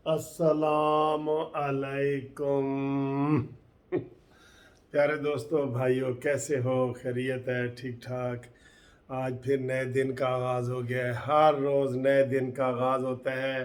अस्सलाम अलैकुम। प्यारे दोस्तों, भाइयों, कैसे हो? खैरियत है? ठीक ठाक। आज फिर नए दिन का आगाज़ हो गया है। हर रोज़ नए दिन का आगाज़ होता है।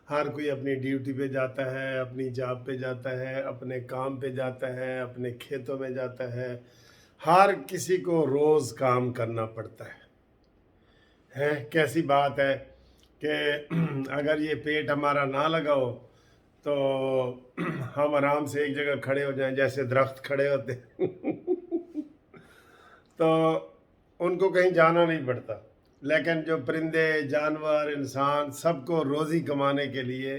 हर कोई अपनी ड्यूटी पे जाता है, अपनी जॉब पे जाता है, अपने काम पे जाता है, अपने खेतों में जाता है। हर किसी को रोज़ काम करना पड़ता है। कैसी बात है कि अगर ये पेट हमारा ना लगा हो तो हम आराम से एक जगह खड़े हो जाएं, जैसे दरख्त खड़े होते हैं। तो उनको कहीं जाना नहीं पड़ता। लेकिन जो परिंदे, जानवर, इंसान, सबको रोज़ी कमाने के लिए,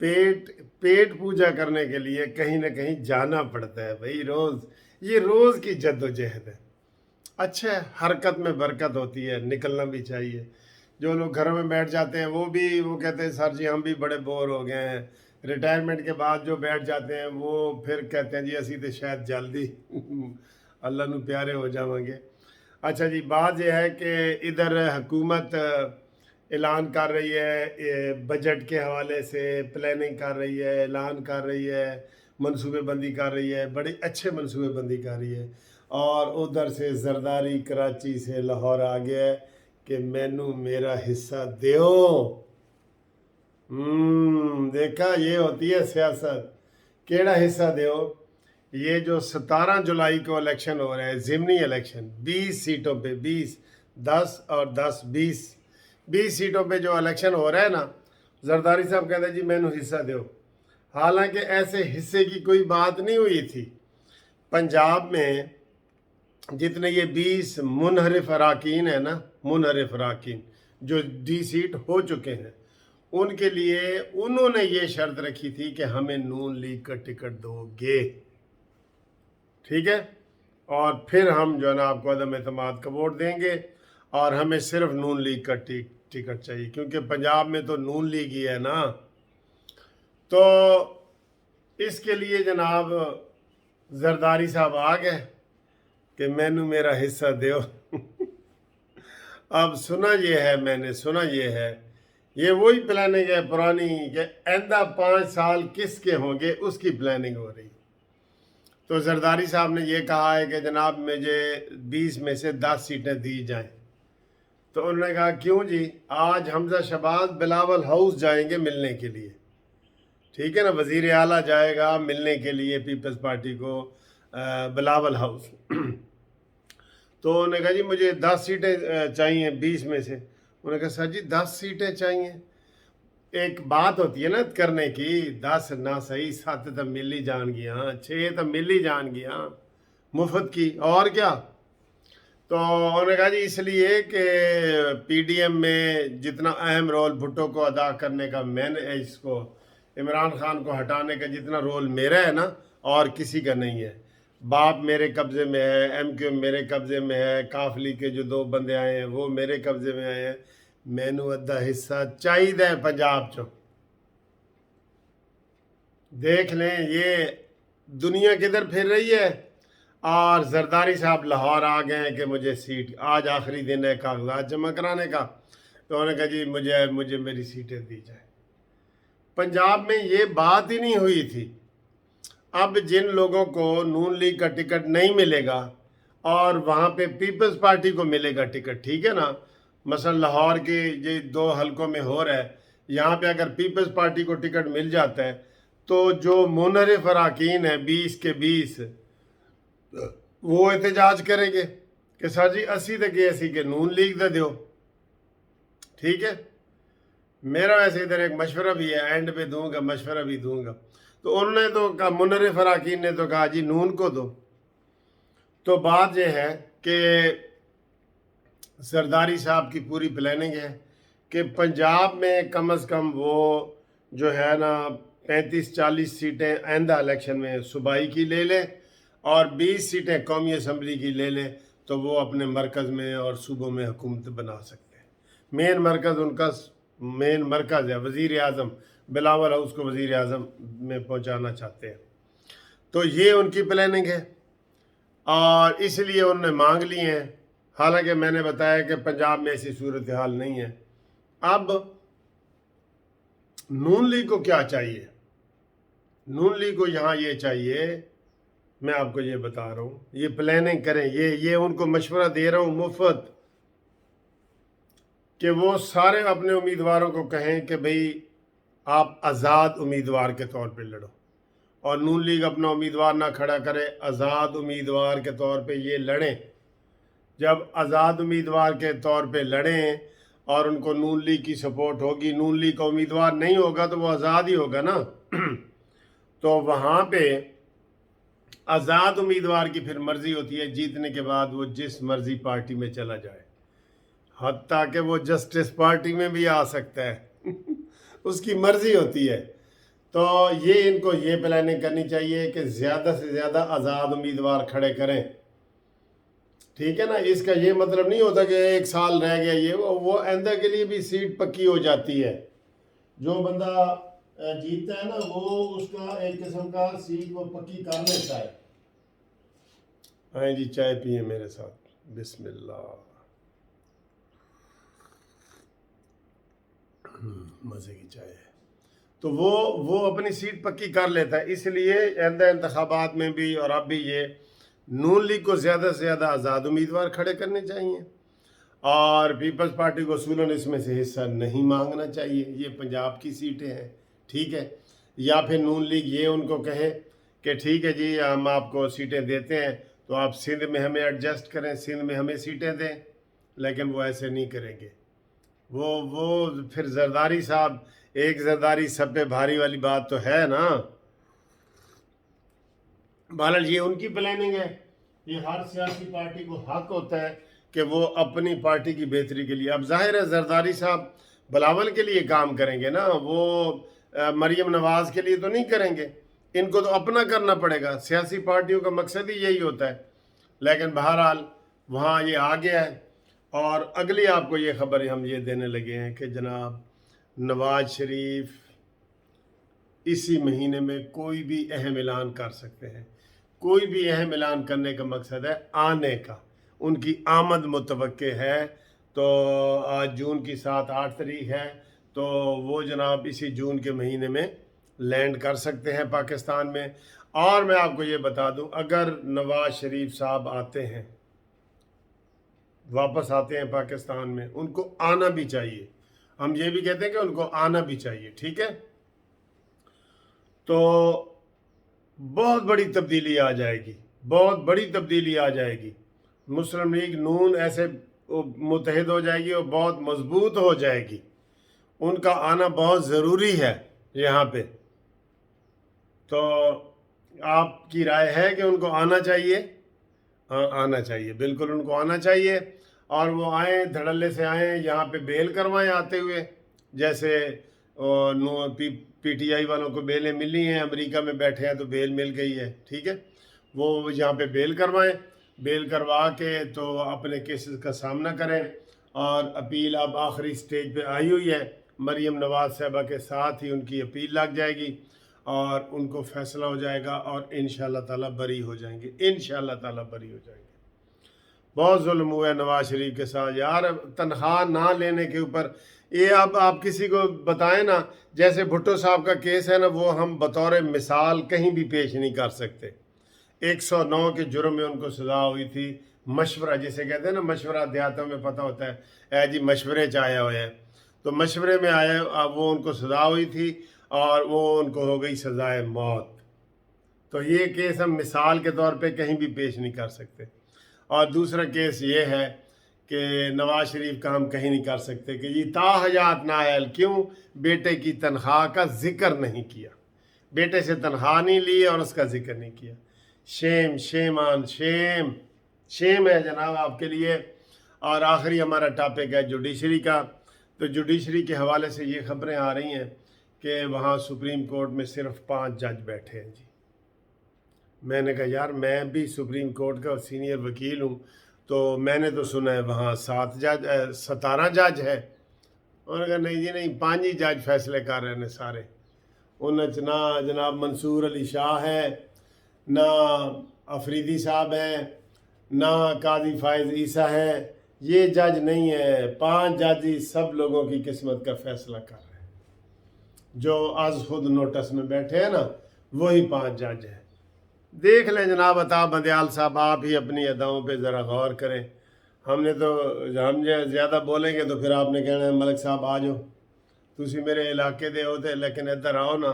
पेट पेट पूजा करने के लिए कहीं ना कहीं जाना पड़ता है भाई। रोज़ ये रोज़ की जद्दोजहद है। अच्छा है, हरकत में बरकत होती है, निकलना भी चाहिए। जो लोग घरों में बैठ जाते हैं वो कहते हैं सर जी हम भी बड़े बोर हो गए हैं। रिटायरमेंट के बाद जो बैठ जाते हैं वो फिर कहते हैं जी असी तो शायद जल्दी अल्लाह नू प्यारे हो जाएंगे। अच्छा जी, बात यह है कि इधर हुकूमत ऐलान कर रही है, बजट के हवाले से प्लानिंग कर रही है, ऐलान कर रही है, मनसूबेबंदी कर रही है, बड़ी अच्छे मनसूबेबंदी कर रही है। और उधर से जरदारी कराची से लाहौर आ गया है कि मैनू मेरा हिस्सा दो। देखा, ये होती है सियासत। केड़ा हिस्सा दो? ये जो 17 जुलाई को इलेक्शन हो रहे हैं, ज़िमनी इलेक्शन, 20 सीटों पे, 20, 10 और 10, 20 सीटों पे जो इलेक्शन हो रहा है ना, जरदारी साहब कहते हैं जी मैनू हिस्सा दो। हालांकि ऐसे हिस्से की कोई बात नहीं हुई थी। पंजाब में जितने ये 20 मुनहरिफ अराकीन है ना, मुनहरिफ अराकीन जो सीट हो चुके हैं, उनके लिए उन्होंने ये शर्त रखी थी कि हमें नून लीग का टिकट दोगे, ठीक है, और फिर हम जो है ना आपको अदम एतमाद का वोट देंगे और हमें सिर्फ नून लीग का टिकट चाहिए, क्योंकि पंजाब में तो नून लीग ही है ना। तो इसके लिए जनाब जरदारी साहब आ गए कि मैनू मेरा हिस्सा दो। अब सुना ये है, मैंने सुना ये है, ये वही प्लानिंग है पुरानी कि आइंदा 5 साल किसके होंगे उसकी प्लानिंग हो रही। तो जरदारी साहब ने ये कहा है कि जनाब मुझे 20 में से 10 सीटें दी जाएं। तो उन्होंने कहा क्यों जी? आज हमजा शहबाज बिलावल हाउस जाएंगे मिलने के लिए, ठीक है ना, वजीर आला जाएगा मिलने के लिए पीपल्स पार्टी को, बिलावल हाउस। तो उन्होंने कहा जी मुझे 10 सीटें चाहिए 20 में से। उन्होंने कहा सर जी 10 सीटें चाहिए? एक बात होती है ना करने की, 10 ना सही 7 तो मिल ही जान गया, 6 तो मिल ही जान गया मुफ्त की, और क्या। तो उन्होंने कहा जी इसलिए कि पीडीएम में जितना अहम रोल भुट्टो को अदा करने का, मैंने इसको इमरान खान को हटाने का जितना रोल मेरा है ना, और किसी का नहीं है। बाप मेरे कब्ज़े में है, एमक्यू मेरे कब्ज़े में है, काफली के जो 2 बंदे आए हैं वो मेरे कब्ज़े में आए हैं। मैनू अद्धा हिस्सा चाहिए पंजाब चो। देख लें ये दुनिया किधर फिर रही है। और जरदारी साहब लाहौर आ गए हैं कि मुझे सीट, आज आखिरी दिन है कागजात जमा कराने का। तो उन्होंने कहा जी मुझे मुझे मेरी सीटें दी जाए। पंजाब में ये बात ही नहीं हुई थी। अब जिन लोगों को नून लीग का टिकट नहीं मिलेगा और वहाँ पे पीपल्स पार्टी को मिलेगा टिकट, ठीक है ना, मसलन लाहौर के ये 2 हलकों में हो रहा है, यहाँ पे अगर पीपल्स पार्टी को टिकट मिल जाता है तो जो मुनहरिफ अराकीन है 20 के 20 वो एहतजाज करेंगे कि सर जी असी तो गए असी के नून लीग दे दो, ठीक है। मेरा वैसे इधर एक मशवरा भी है, एंड पे दूंगा, मशवरा भी दूंगा। तो उन्होंने तो कहा, मुनहरिफ अराकीन ने तो कहा जी नून को दो। तो बात यह है कि सरदारी साहब की पूरी प्लानिंग है कि पंजाब में कम अज़ कम वो जो है ना 35-40 सीटें आइंदा इलेक्शन में सूबाई की ले लें और 20 सीटें कौमी असम्बली की ले लें, तो वो अपने मरकज़ में और सूबों में हुकूमत बना सकते हैं। मेन मरकज़ उनका, मेन मरकज़ है वज़ीर आज़म, बिलावल हाउस को वज़ीर आज़म में पहुंचाना चाहते हैं। तो ये उनकी प्लानिंग है और इसलिए उन्होंने मांग ली हैं। हालांकि मैंने बताया कि पंजाब में ऐसी सूरत हाल नहीं है। अब नून लीग को क्या चाहिए? नून लीग को यहाँ ये चाहिए, मैं आपको ये बता रहा हूँ, ये प्लानिंग करें, ये उनको मशवरा दे रहा हूँ मुफ्त, कि वो सारे अपने उम्मीदवारों को कहें कि भाई आप आज़ाद उम्मीदवार के तौर पे लड़ो, और नून लीग अपना उम्मीदवार ना खड़ा करे, आज़ाद उम्मीदवार के तौर पे ये लड़ें। जब आज़ाद उम्मीदवार के तौर पे लड़ें और उनको नून लीग की सपोर्ट होगी, नून लीग का उम्मीदवार नहीं होगा तो वो आज़ाद ही होगा ना। तो वहाँ पे आज़ाद उम्मीदवार की फिर मर्ज़ी होती है, जीतने के बाद वो जिस मर्ज़ी पार्टी में चला जाए, हत्ता कि वो जस्टिस पार्टी में भी आ सकता है। उसकी मर्ज़ी होती है। तो ये इनको ये प्लानिंग करनी चाहिए कि ज़्यादा से ज़्यादा आज़ाद उम्मीदवार खड़े करें, ठीक है ना। इसका ये मतलब नहीं होता कि एक साल रह गया, ये वो आइंदा के लिए भी सीट पक्की हो जाती है। जो बंदा जीतता है ना, वो उसका एक किस्म का सीट वो पक्की कर लेता है। हाँ जी, चाय पिए मेरे साथ, बिस्मिल्लाह। मज़े की चाय है। तो वो अपनी सीट पक्की कर लेता है। इसलिए आइंदा इंतखाबात में भी और अब भी ये नून लीग को ज़्यादा से ज़्यादा आज़ाद उम्मीदवार खड़े करने चाहिए, और पीपल्स पार्टी को असूलन इसमें से हिस्सा नहीं मांगना चाहिए। ये पंजाब की सीटें हैं, ठीक है। या फिर नून लीग ये उनको कहे कि ठीक है जी, हम आपको सीटें देते हैं तो आप सिंध में हमें एडजस्ट करें, सिंध में हमें सीटें दें। लेकिन वो ऐसे नहीं करेंगे। वो फिर जरदारी साहब, एक जरदारी सब पे भारी वाली बात तो है ना। बहरहाल ये उनकी प्लानिंग है। ये हर सियासी पार्टी को हक होता है कि वो अपनी पार्टी की बेहतरी के लिए, अब जाहिर है जरदारी साहब बिलावल के लिए काम करेंगे ना, वो मरीम नवाज के लिए तो नहीं करेंगे। इनको तो अपना करना पड़ेगा। सियासी पार्टियों का मकसद ही यही होता है। लेकिन बहरहाल वहाँ ये आ गया है। और अगली आपको ये खबर हम ये देने लगे हैं कि जनाब नवाज शरीफ इसी महीने में कोई भी अहम ऐलान कर सकते हैं। कोई भी अहम ऐलान करने का मकसद है आने का, उनकी आमद मुतवक्के है। तो आज जून की 7-8 तारीख है, तो वो जनाब इसी जून के महीने में लैंड कर सकते हैं पाकिस्तान में। और मैं आपको ये बता दूं, अगर नवाज शरीफ साहब आते हैं, वापस आते हैं पाकिस्तान में, उनको आना भी चाहिए। हम ये भी कहते हैं कि उनको आना भी चाहिए, ठीक है। तो बहुत बड़ी तब्दीली आ जाएगी, बहुत बड़ी तब्दीली आ जाएगी। मुस्लिम लीग नून ऐसे मुत्तहिद हो जाएगी और बहुत मजबूत हो जाएगी। उनका आना बहुत ज़रूरी है यहाँ पे। तो आपकी राय है कि उनको आना चाहिए? आना चाहिए, बिल्कुल उनको आना चाहिए। और वो आए, धड़ल्ले से आए, यहाँ पे बेल करवाएं आते हुए। जैसे पीटीआई वालों को बेलें मिली हैं, अमेरिका में बैठे हैं तो बेल मिल गई है, ठीक है। वो यहाँ पे बेल करवाएं, बेल करवा के तो अपने केसेस का सामना करें। और अपील अब आखिरी स्टेज पे आई हुई है। मरीम नवाज साहबा के साथ ही उनकी अपील लग जाएगी और उनको फैसला हो जाएगा और इंशाअल्लाह ताला बरी हो जाएंगे, इंशाअल्लाह ताला बरी हो जाएंगे। बहुत जुल्म हुआ है नवाज शरीफ के साथ यार, तनख्वाह ना लेने के ऊपर। ये अब आप किसी को बताएं ना, जैसे भुट्टो साहब का केस है ना, वो हम बतौर मिसाल कहीं भी पेश नहीं कर सकते। 109 के जुर्म में उनको सज़ा हुई थी। मशवरा जिसे कहते हैं ना, मशवरा देहातों में पता होता है, ऐ जी मशवरे च आया हुआ है, तो मशवरे में आया, अब वो उनको सज़ा हुई थी और वो उनको हो गई सज़ाए मौत। तो ये केस हम मिसाल के तौर पे कहीं भी पेश नहीं कर सकते। और दूसरा केस ये है कि नवाज शरीफ का हम कहीं नहीं कर सकते कि ये ताहयात नायल, क्यों? बेटे की तनख्वाह का जिक्र नहीं किया, बेटे से तनख्वाह नहीं ली और उसका जिक्र नहीं किया। Shame, shame on shame, shame है जनाब आपके लिए। और आखिरी हमारा टॉपिक है जुडिशरी का। तो जुडिशरी के हवाले से ये खबरें आ रही हैं कि वहाँ सुप्रीम कोर्ट में सिर्फ 5 जज बैठे हैं जी। मैंने कहा यार, मैं भी सुप्रीम कोर्ट का सीनियर वकील हूँ, तो मैंने तो सुना है वहाँ 17 जज है। उन्होंने कहा नहीं जी नहीं, 5 ही जज फैसले कर रहे हैं सारे। उनच ना जनाब मंसूर अली शाह है, ना अफरीदी साहब हैं, ना काजी फायज ईसा है। ये जज नहीं है, 5 जज ही सब लोगों की किस्मत का फैसला कर रहे हैं। جو از خود نوٹس میں بیٹھے ہیں نا وہی 5 جج ہیں۔ دیکھ لیں جناب عطا بندیال صاحب، آپ ہی اپنی اداؤں پہ ذرا غور کریں۔ ہم زیادہ بولیں گے تو پھر آپ نے کہنا ہے ملک صاحب آ جاؤ، تسی میرے علاقے دے ہوتے لیکن ادھر آؤ نا،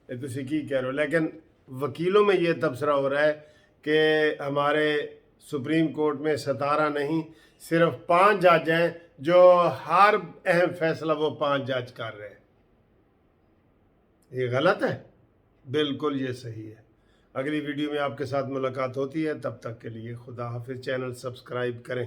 تسی کی کہہ رہے ہو۔ لیکن وکیلوں میں یہ تبصرہ ہو رہا ہے کہ ہمارے سپریم کورٹ میں 17 نہیں صرف 5 جج ہیں، جو ہر اہم فیصلہ وہ 5 جج کر رہے ہیں۔ یہ غلط ہے؟ بالکل یہ صحیح ہے۔ اگلی ویڈیو میں آپ کے ساتھ ملاقات ہوتی ہے، تب تک کے لیے خدا حافظ۔ چینل سبسکرائب کریں۔